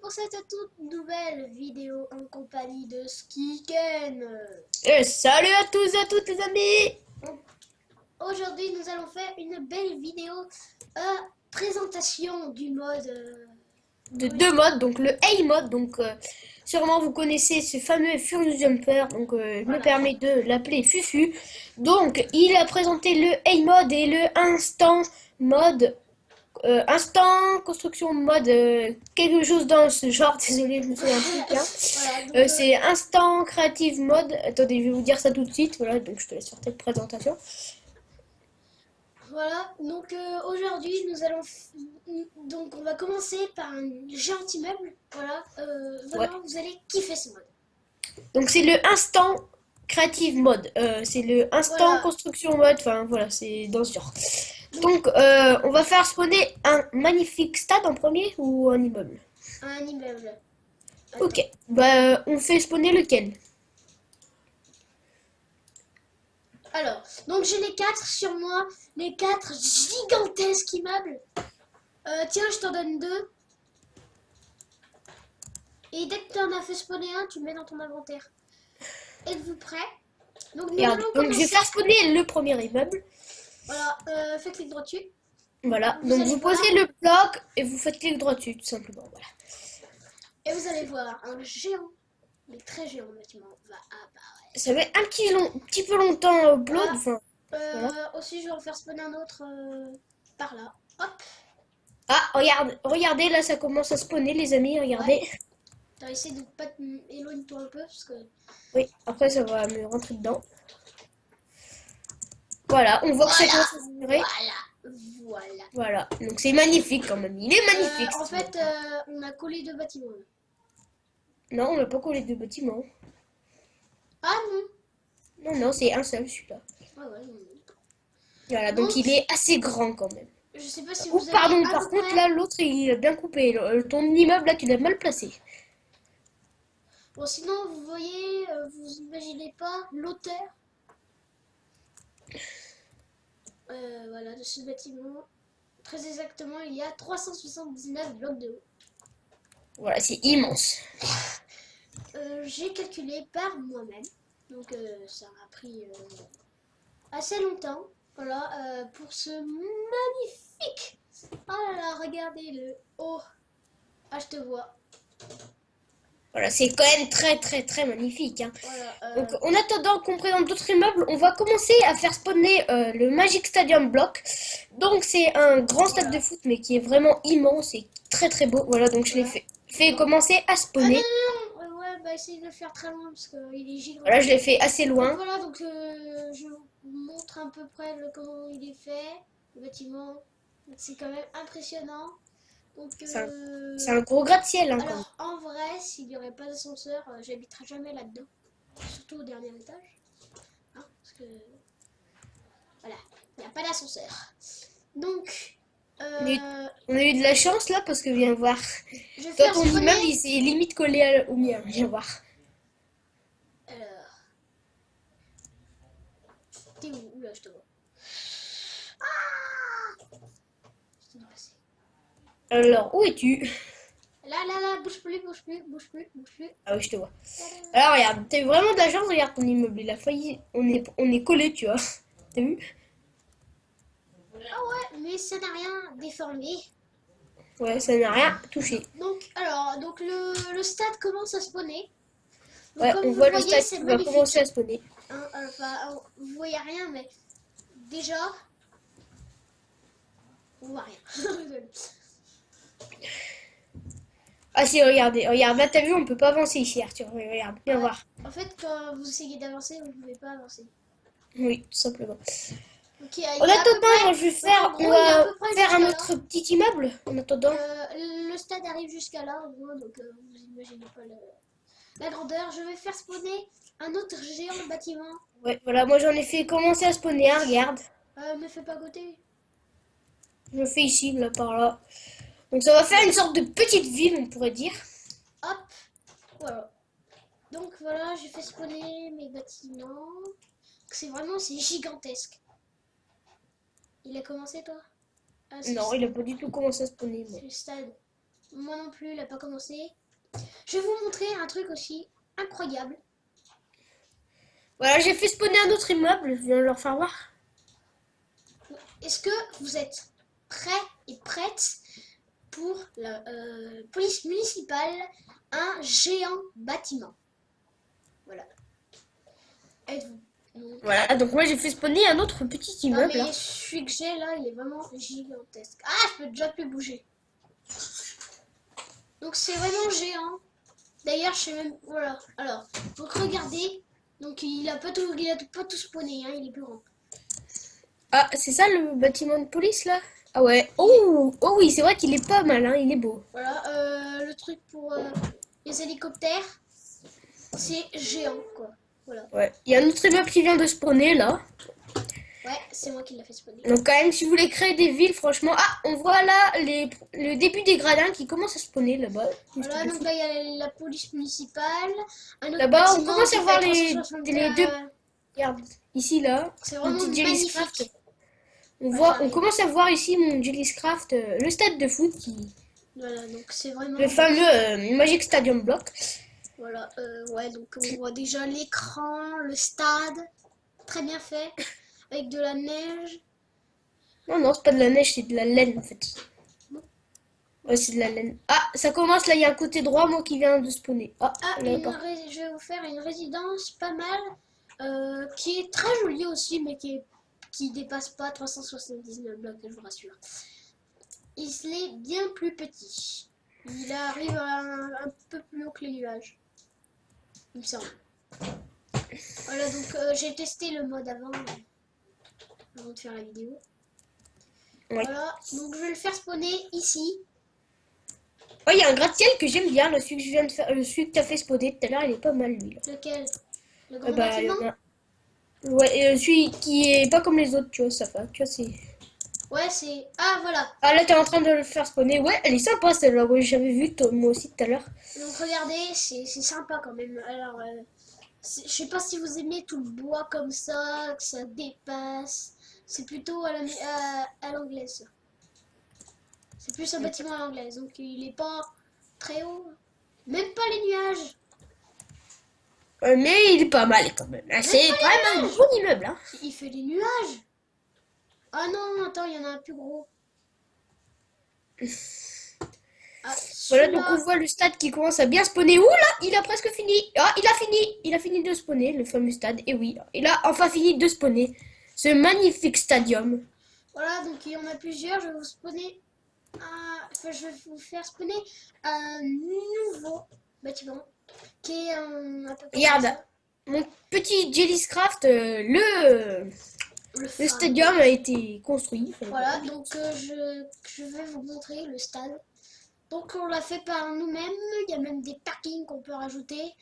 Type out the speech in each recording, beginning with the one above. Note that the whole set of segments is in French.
pour cette toute nouvelle vidéo en compagnie de Skiken. Et salut à tous et à toutes les amis. Aujourd'hui nous allons faire une belle vidéo présentation du mode De deux modes, donc le A mode, donc sûrement vous connaissez ce fameux Furious Jumper, donc je me permets de l'appeler Fufu. Donc il a présenté le A mode et le instant mode, instant construction mode, quelque chose dans ce genre, désolé je me souviens plus bien. Voilà, C'est instant creative mode, attendez je vais vous dire ça tout de suite, voilà, donc je te laisse faire cette présentation. voilà, donc aujourd'hui nous allons donc on va commencer par un gentil meuble. Voilà, vraiment vous allez kiffer ce mode. Donc c'est le instant creative mode, c'est le instant Voilà. construction mode, enfin voilà, c'est dans ce genre. Donc on va faire spawner un magnifique stade en premier ou un immeuble? Un immeuble. Ok, bah on fait spawner lequel? Alors, donc j'ai les 4 sur moi, les 4 gigantesques immeubles. Tiens, je t'en donne 2. Et dès que tu en as fait spawner un, tu le mets dans ton inventaire. Êtes-vous prêts? Donc nous Regarde, allons donc je vais commencer. faire spawner le premier immeuble. Voilà, faites clic droit dessus. Voilà, Vous donc allez vous voir. posez le bloc et vous faites clic droit dessus, tout simplement. Voilà. Et vous allez voir un géant, mais très géant bâtiment va apparaître. Ça met un petit peu longtemps au upload. Voilà. Voilà. Aussi, je vais en faire spawner un autre par là. Hop. Ah, regardez, là ça commence à spawner les amis, regardez. Ouais. T'as essayé de pas éloigner-toi un peu parce que. Oui, après ça va me rentrer dedans. Voilà, on voit que ça commence à se tirer. Voilà, donc c'est magnifique quand même. Il est magnifique. En fait, on a collé 2 bâtiments. Non, on n'a pas collé de bâtiment. Ah non. Non, c'est un seul celui-là. Ah ouais, non. Voilà, donc il est assez grand quand même. Je sais pas si Oh, vous avez pardon, à par peu contre près... là, l'autre il a bien coupé. Ton immeuble là, tu l'as mal placé. Bon, sinon, vous voyez, vous imaginez pas l'auteur voilà, de ce bâtiment. Très exactement, il y a 379 blocs de haut. Voilà, c'est immense. J'ai calculé par moi-même. Donc, ça m'a pris assez longtemps. Voilà, pour ce magnifique... Oh là là, regardez le haut. Ah, je te vois. Voilà, c'est quand même très magnifique. Hein. Voilà, Donc en attendant qu'on présente d'autres immeubles, on va commencer à faire spawner le Magic Stadium Block. Donc c'est un grand stade de foot mais qui est vraiment immense et très beau. Voilà, donc je l'ai fait commencer à spawner. Ah non, ouais, bah essayez de le faire très loin parce qu'il est gigantesque. Voilà, je l'ai fait assez loin. Donc voilà, donc je vous montre à peu près comment il est fait, le bâtiment. C'est quand même impressionnant. Donc C'est un gros gratte-ciel. Hein, alors en vrai, s'il n'y aurait pas d'ascenseur, j'habiterais jamais là-dedans. Surtout au dernier étage. Hein, parce que voilà, il n'y a pas d'ascenseur. Donc on a eu de la chance là parce que viens voir. je vais Toi faire ton spawner... immeuble il s'est limite collé au mien. Viens voir. Alors... T'es où? Oula, je te vois. Alors où es-tu? Là, bouge plus. Ah oui, je te vois. Alors regarde, t'as eu vraiment de la chance, regarde ton immeuble, il a failli. On est collé, tu vois. T'as vu? Ah ouais, mais ça n'a rien déformé. Ouais, ça n'a rien touché. Donc, alors, le stade commence à spawner. Donc, Ouais, comme on vous voit le voyez, stade c'est qui va magnifique. commencer à spawner. Hein, enfin, vous voyez rien, mais déjà, on voit rien. Ah si, regardez, regarde, là t'as vu, on peut pas avancer ici, Arthur. Regarde, viens voir. En fait, quand vous essayez d'avancer, vous ne pouvez pas avancer. Oui, tout simplement. Donc, En attendant, moi, je vais faire, en gros, on il est à va peu près faire un jusqu'à autre petit immeuble. En attendant. le stade arrive jusqu'à là, en gros, donc vous imaginez pas la grandeur. Je vais faire spawner un autre géant bâtiment. Ouais, voilà, moi j'en ai fait commencer à spawner, hein, regarde. Me fais pas côté. Je le fais ici, là, par là. Donc ça va faire une sorte de petite ville, on pourrait dire. Hop, voilà. Donc voilà, j'ai fait spawner mes bâtiments. C'est gigantesque. Il a commencé toi? Non, il a pas du tout commencé à spawner. C'est le stade. moi non plus, il n'a pas commencé. Je vais vous montrer un truc aussi incroyable. Voilà, j'ai fait spawner un autre immeuble, je viens de leur faire voir. Est-ce que vous êtes prêts et prêtes pour la police municipale, un géant bâtiment? Voilà. Êtes-vous? Voilà, donc moi j'ai fait spawner un autre petit Non immeuble. mais Là. celui que j'ai là, il est vraiment gigantesque. Ah, je peux déjà plus bouger. Donc c'est vraiment géant. D'ailleurs, je sais même... Voilà. Alors, donc regardez. Donc il a pas tout spawné, hein, il est plus grand. Ah, c'est ça le bâtiment de police là? Ah ouais. Oh, oh oui, c'est vrai qu'il est pas mal, hein, il est beau. Voilà, le truc pour les hélicoptères, c'est géant, quoi. Voilà. Ouais. Il y a un autre immeuble qui vient de spawner là. Ouais, c'est moi qui l'a fait spawner. Donc quand même, si vous voulez créer des villes, franchement... Ah, on voit là le début des gradins qui commencent à spawner là-bas. Voilà, donc là, il y a la police municipale. Un autre Là-bas, on bâtiment commence qui à voir fait les 360, deux... Regarde, ici là, c'est mon vraiment petit Jelly's magnifique. Craft. On Ouais, voit, on j'arrive. commence à voir ici mon Jelly's Craft, le stade de foot qui... Voilà, donc c'est vraiment... Le fameux Magic Stadium Block. Voilà, ouais, donc on voit déjà l'écran, le stade, très bien fait, avec de la neige. Non, non, c'est pas de la neige, c'est de la laine en fait. Ouais, c'est de la laine. Ah, ça commence là, il y a un côté droit, moi qui vient de spawner. Ah, Ah, là, par- je vais vous faire une résidence pas mal, qui est très jolie aussi, mais qui dépasse pas 379 blocs, je vous rassure. Il est bien plus petit. Il arrive un peu plus haut que les nuages, il me semble. Voilà, donc j'ai testé le mode avant de faire la vidéo. Ouais. Voilà, donc je vais le faire spawner ici. Ouais, il y a un gratte-ciel que j'aime bien, le celui que je viens de faire, celui que t'as fait spawner tout à l'heure, il est pas mal lui. Là. Lequel? Le grand Bah, il y bâtiment? en a. Ouais, et celui qui est pas comme les autres, tu vois, ça va, tu vois, c'est... Ouais, c'est... Ah, voilà. Ah là, t'es en train de le faire spawner. Ouais, elle est sympa celle-là, ouais, j'avais vu moi aussi tout à l'heure. Donc regardez, c'est sympa quand même. Alors, je sais pas si vous aimez tout le bois comme ça, que ça dépasse. C'est plutôt à l'anglaise. Ça. C'est plus un bâtiment à l'anglaise, donc il est pas très haut. Même pas les nuages. Mais il est pas mal quand même. Ah, c'est quand même un bon immeuble, hein. Il fait des nuages. Ah non, attends, il y en a un plus gros. Ah, Voilà, donc celui-là. on voit le stade qui commence à bien spawner. Ouh là, il a presque fini. Ah, il a fini de spawner, le fameux stade. Et oui, il a enfin fini de spawner ce magnifique stadium. Voilà, donc il y en a plusieurs. Je vais vous spawner enfin, je vais vous faire spawner un nouveau bâtiment qui est à peu près Regarde, comme ça. mon petit Jelly's Craft, le fameux. stadium a été construit. Voilà, donc je vais vous montrer le stade. Donc on l'a fait par nous-mêmes. Il y a même des parkings qu'on peut rajouter.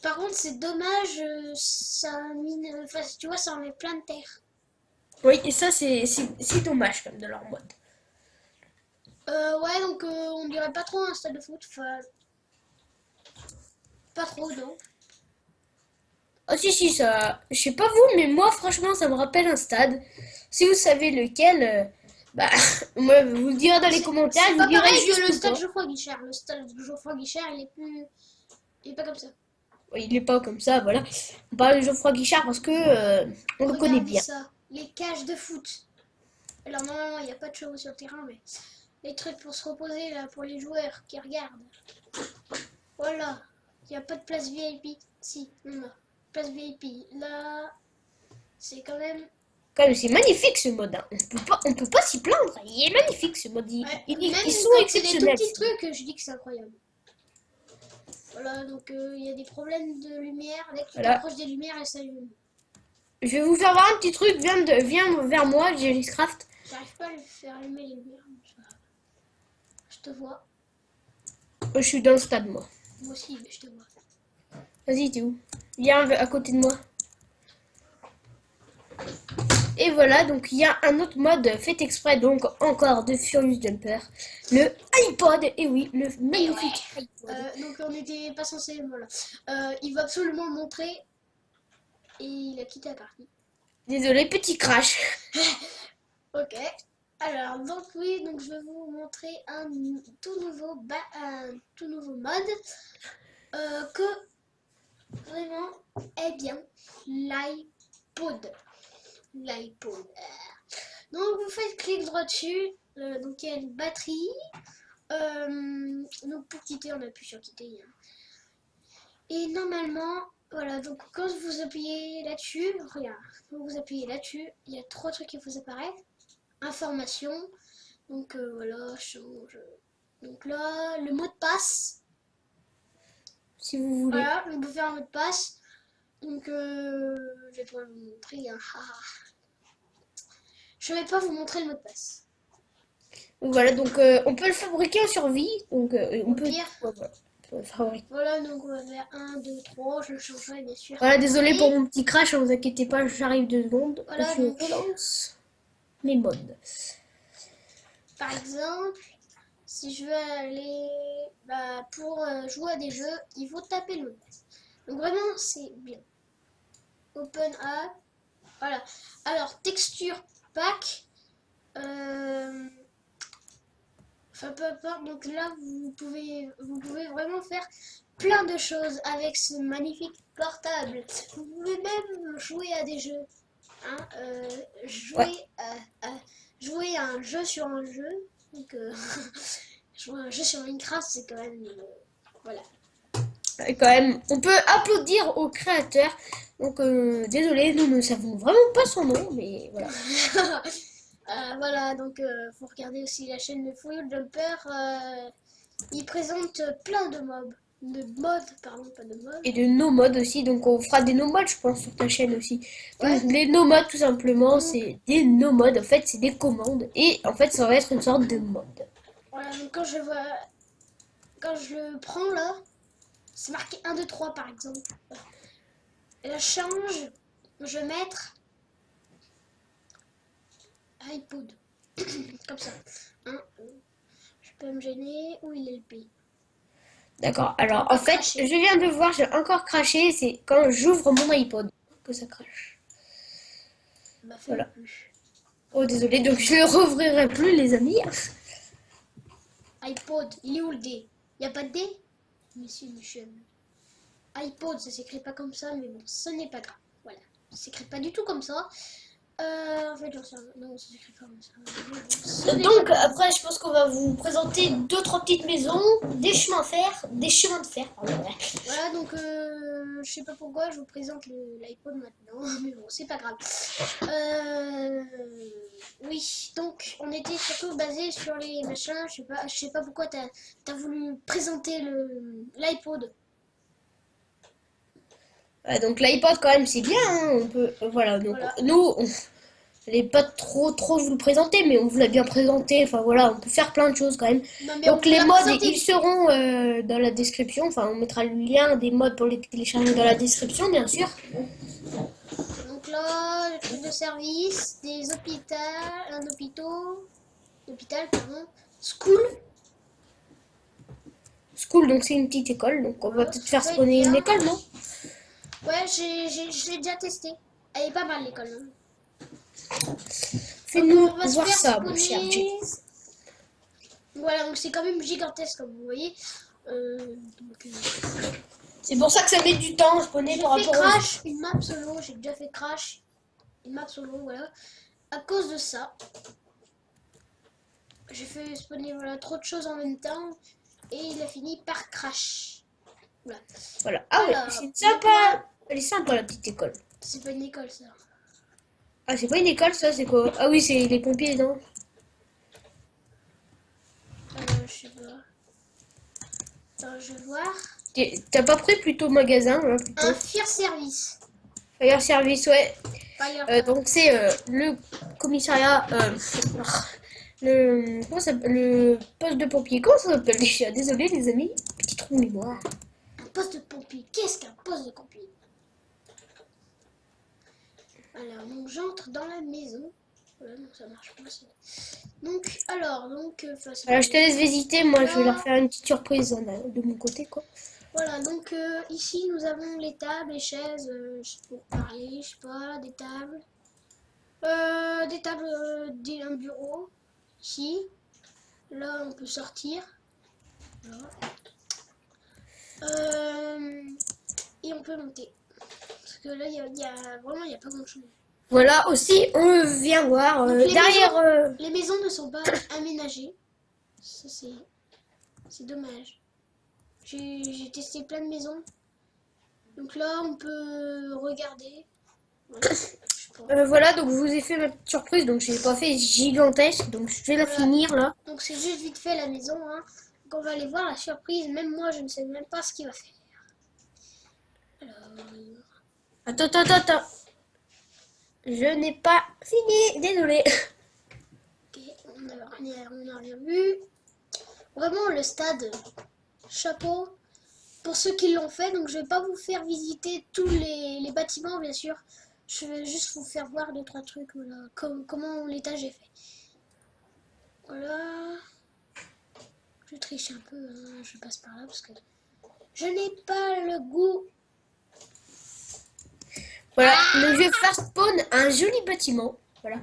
Par contre, c'est dommage, ça mine, enfin, tu vois, ça en met plein de terre. Oui, et ça, c'est dommage comme de leur mode. Ouais, donc on dirait pas trop un stade de foot. Enfin, pas trop, non. Ah si, ça... Je sais pas vous, mais moi, franchement, ça me rappelle un stade. Si vous savez lequel, bah, moi, vous le direz dans les commentaires. C'est Je pas vous dirai pareil juste que le stade pourquoi. Geoffroy Guichard. Le stade Geoffroy Guichard, il est pas comme ça. Oui, il est pas comme ça, voilà. On parle de Geoffroy Guichard parce que on le connaît Regardez bien. ça, les cages de foot. Alors normalement, il n'y a pas de chevaux sur le terrain, mais les trucs pour se reposer là, pour les joueurs qui regardent. Voilà, il n'y a pas de place VIP. Si, on a place VIP. Là, c'est quand même... Quand même, c'est magnifique ce mode. Hein. On peut pas s'y plaindre. Il est magnifique ce mode. Ouais, Ils même sont quand c'est des tout exceptionnels. petits trucs, je dis que c'est incroyable. Voilà, donc il y a des problèmes de lumière. Dès que tu Voilà. t'approches des lumières, elles s'allument. Je vais vous faire voir un petit truc. Viens vers moi, Jelly's Craft. J'arrive pas à lui faire allumer les lumières. Je te vois. Je suis dans le stade, moi. Moi aussi, mais je te vois. Vas-y, t'es où? Viens à côté de moi. Et voilà, donc il y a un autre mode fait exprès, donc encore de Furious Jumper. Le iPod, et oui, le magnifique iPod. Donc on n'était pas censé, voilà. Il va absolument le montrer. Et il a quitté la partie. Désolé, petit crash. Ok. Alors, donc oui, donc je vais vous montrer un tout nouveau mode que vraiment est bien, l'iPod. L'iPod. Donc vous faites clic droit dessus, donc il y a une batterie. Donc pour quitter, on appuie sur quitter. Hein. Et normalement, voilà, donc quand vous appuyez là-dessus, regarde, quand vous appuyez là-dessus, il y a trois trucs qui vous apparaissent. Information, donc voilà, change. Donc là, le mot de passe. Si vous voulez. Voilà, on peut faire un mot de passe. Donc je vais pas vous montrer. Hein. Je vais pas vous montrer le mot de passe. Donc voilà, donc on peut le fabriquer en survie. Donc on Au peut. pire. Ouais, voilà, on peut le fabriquer. Voilà, donc on va faire 1, 2, 3. Je le changerai bien sûr. Voilà, désolé Et pour mon petit crash, ne vous inquiétez pas, j'arrive 2 secondes. voilà, Je donc relance mes modes. par exemple, si je veux aller pour jouer à des jeux, il faut taper le mot de passe. Donc vraiment, c'est bien. Open App. Voilà. Alors, texture pack. Enfin, peu importe. Donc là, vous pouvez vraiment faire plein de choses avec ce magnifique portable. Vous pouvez même jouer à des jeux. Hein, Ouais. jouer à un jeu sur un jeu. Donc, jouer à un jeu sur Minecraft, c'est quand même... voilà. Et quand même, on peut applaudir au créateur. Donc désolé, nous ne savons vraiment pas son nom, mais voilà. Voilà, donc faut regarder aussi la chaîne de Fouillou Jumper. Il présente plein de mobs. De modes, pardon, pas de mobs. Et de no modes aussi, donc on fera des no modes, je pense, sur ta chaîne aussi. Ouais. Donc les no modes, tout simplement, c'est des no modes. En fait, c'est des commandes. Et en fait, ça va être une sorte de mode. Voilà, donc quand je le prends là, c'est marqué 1, 2, 3 par exemple. Et là, change, je vais mettre iPod. Comme ça. Hein, je peux me gêner. Où il est le P? D'accord. Alors, en Encore fait, craché. je viens de voir, j'ai encore craché. C'est quand j'ouvre mon iPod que ça crache. Bah, fais Voilà. plus. Oh, désolé, donc je le rouvrirai plus, les amis. iPod, il est où le D? Il n'y a pas de D? Monsieur Michel. iPod, ça s'écrit pas comme ça, mais bon, ce n'est pas grave. Voilà. Ça s'écrit pas du tout comme ça. En fait, j'en sais rien. Non, ça s'écrit pas comme ça. Donc, après, je pense qu'on va vous présenter 2-3 petites maisons, des chemins de fer. Pardon, ouais. Voilà, donc je sais pas pourquoi je vous présente l'iPod maintenant, mais bon, c'est pas grave. Oui, donc on était surtout basé sur les machins. Je sais pas pourquoi t'as voulu présenter l'iPod. Ouais, donc l'iPod, quand même, c'est bien. Hein, on peut, voilà, donc Voilà. nous, on n'allait pas trop vous le présenter, mais on vous l'a bien présenté. Enfin, voilà, on peut faire plein de choses quand même. Non, mais on Donc vous les l'a modes, présenté. ils seront dans la description. Enfin, on mettra le lien des modes pour les télécharger dans la description, bien sûr. Donc là, le truc de service, hôpital, pardon, school. School, donc c'est une petite école. Donc on va Voilà, peut-être ça faire peut être spawner une bien. école, non? Ouais, je l'ai déjà testé. Elle est pas mal l'école. Hein. Fais-nous On va se voir faire ça, mon cher Jay. spawner. Voilà, donc c'est quand même gigantesque comme vous voyez. C'est pour ça que ça met du temps à spawner J'ai par fait rapport aux... crash, une map solo, j'ai déjà fait crash, une map solo, voilà. À cause de ça, j'ai fait spawner voilà, trop de choses en même temps et il a fini par crash. Voilà. Voilà. Ah ouais, Alors, c'est sympa. Elle est sympa, la petite école. C'est pas une école ça. Ah, c'est pas une école, ça, c'est quoi? Ah oui, c'est les pompiers, non? Je sais pas. Attends, je vais voir. T'as pas pris plutôt magasin, là, plutôt? Un fire service. Fire service, ouais. Fire, Donc c'est le commissariat, comment ça s'appelle, le poste de pompier. Comment ça s'appelle déjà? Désolé les amis, petit trou de mémoire. un poste de pompier. Qu'est-ce qu'un poste de pompier? Alors, donc j'entre dans la maison. Voilà, donc ça marche pas. Donc, Alors je te laisse visiter, moi je vais leur faire une petite surprise de mon côté quoi. voilà, donc ici nous avons les tables, les chaises, pour parler, je sais pas, des tables, un bureau, ici. Là, on peut sortir. Voilà. Et on peut monter. Parce que là, vraiment, il n'y a pas grand-chose. Voilà, aussi, on vient voir Donc, derrière... les maisons ne sont pas aménagées. Ça, c'est dommage. J'ai testé plein de maisons. Donc là, on peut regarder. Voilà, je sais pas. voilà, donc je vous ai fait ma petite surprise, donc j'ai pas fait gigantesque, donc je vais la Voilà. finir là. Donc c'est juste vite fait la maison. Hein. Donc on va aller voir la surprise. Même moi, je ne sais même pas ce qu'il va faire. Alors, Attends. Je n'ai pas fini, désolé. ok, on n'a rien vu. Vraiment, le stade, chapeau. Pour ceux qui l'ont fait, donc je vais pas vous faire visiter tous les bâtiments, bien sûr. Je vais juste vous faire voir 2-3 trucs, voilà, comment l'étage est fait. Voilà. Je triche un peu, hein, je passe par là parce que je n'ai pas le goût. Voilà, donc je vais faire spawn un joli bâtiment, voilà,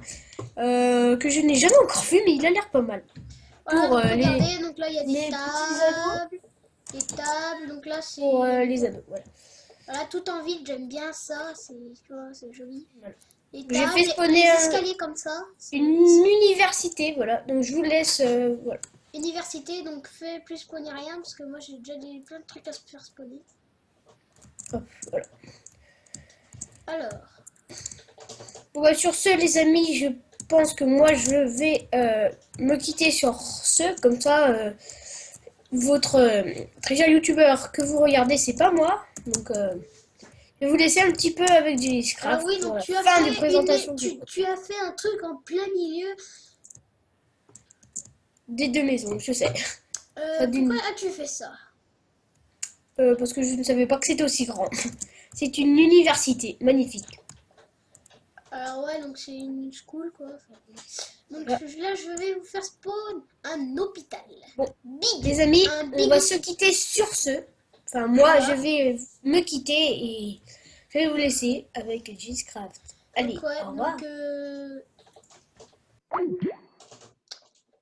que je n'ai jamais encore vu, mais il a l'air pas mal. Voilà, Pour donc regardez, donc là il y a les des petits ados. tables. Des tables, donc là c'est... Pour les ados, voilà. Voilà, tout en vide, j'aime bien ça, c'est joli. Voilà. Les J'ai tables, fait spawner les escaliers comme ça. une université, voilà, donc je vous laisse, voilà. Université, donc fais plus spawner rien, parce que moi j'ai déjà plein de trucs à se faire spawner. Hop, voilà. Alors, Bon, bah, sur ce, les amis, je pense que moi, je vais me quitter sur ce. Comme ça, votre très cher youtubeur que vous regardez, c'est pas moi. Donc, je vais vous laisser un petit peu avec du alors Scraft oui, pour donc la tu as fin de fait présentation tu as fait un truc en plein milieu. des deux maisons, je sais. Pourquoi as-tu fait ça? Parce que je ne savais pas que c'était aussi grand. C'est une université magnifique. Alors ouais, donc c'est une school quoi. Donc Voilà. là, je vais vous faire spawn un hôpital. Bon, Big. les amis, Un on big va se hôpital. quitter sur ce. Enfin, moi, Voilà. je vais me quitter et je vais vous laisser avec Gcraft. Allez, Donc ouais, au revoir.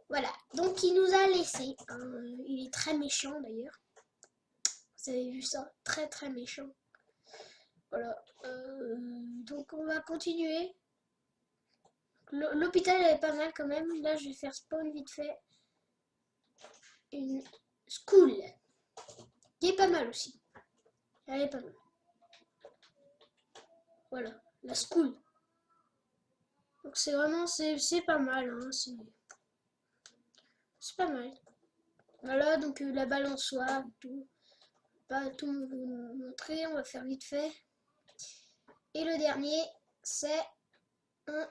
Voilà. Donc il nous a laissé. Il est très méchant d'ailleurs. Vous avez vu ça? Très très méchant. Voilà. Donc on va continuer. L'hôpital est pas mal quand même. Là je vais faire spawn vite fait. Une school. Qui est pas mal aussi. Elle est pas mal. Voilà. La school. Donc c'est vraiment, c'est pas mal. Hein, c'est pas mal. Voilà, donc la balançoire, tout. Pas tout vous montrer, on va faire vite fait. Et le dernier, c'est un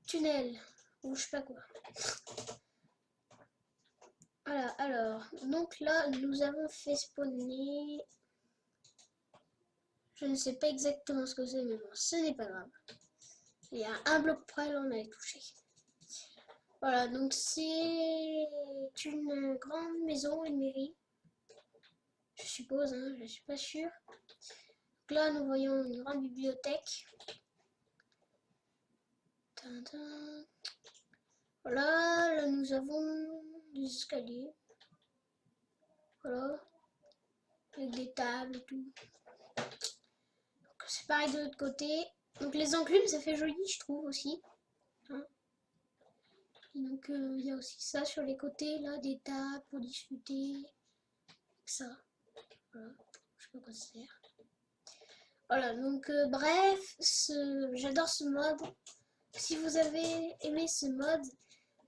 tunnel. Ou je sais pas quoi. Voilà, alors, donc là, nous avons fait spawner. Je ne sais pas exactement ce que c'est, mais bon, ce n'est pas grave. Il y a un bloc près, là, on avait touché. Voilà, donc c'est une grande maison, une mairie. Je suppose, hein, je suis pas sûre. Donc là, nous voyons une grande bibliothèque. Tintin. Voilà, là nous avons des escaliers. Voilà. Avec des tables et tout. C'est pareil de l'autre côté. Donc les enclumes, ça fait joli, je trouve aussi. Hein. Et donc il y a aussi ça sur les côtés, là, des tables pour discuter. Ça. Voilà. Je sais pas quoi ça sert. Voilà, donc bref, j'adore ce mode. Si vous avez aimé ce mode,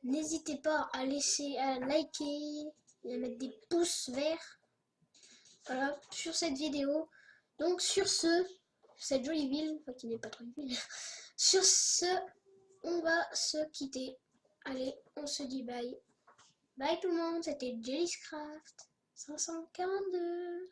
n'hésitez pas à laisser, à liker et à mettre des pouces verts. Voilà, sur cette vidéo. Donc sur cette jolie ville, enfin qui n'est pas trop une ville. Sur ce, on va se quitter. Allez, on se dit bye. Bye tout le monde, c'était Jellycraft 542.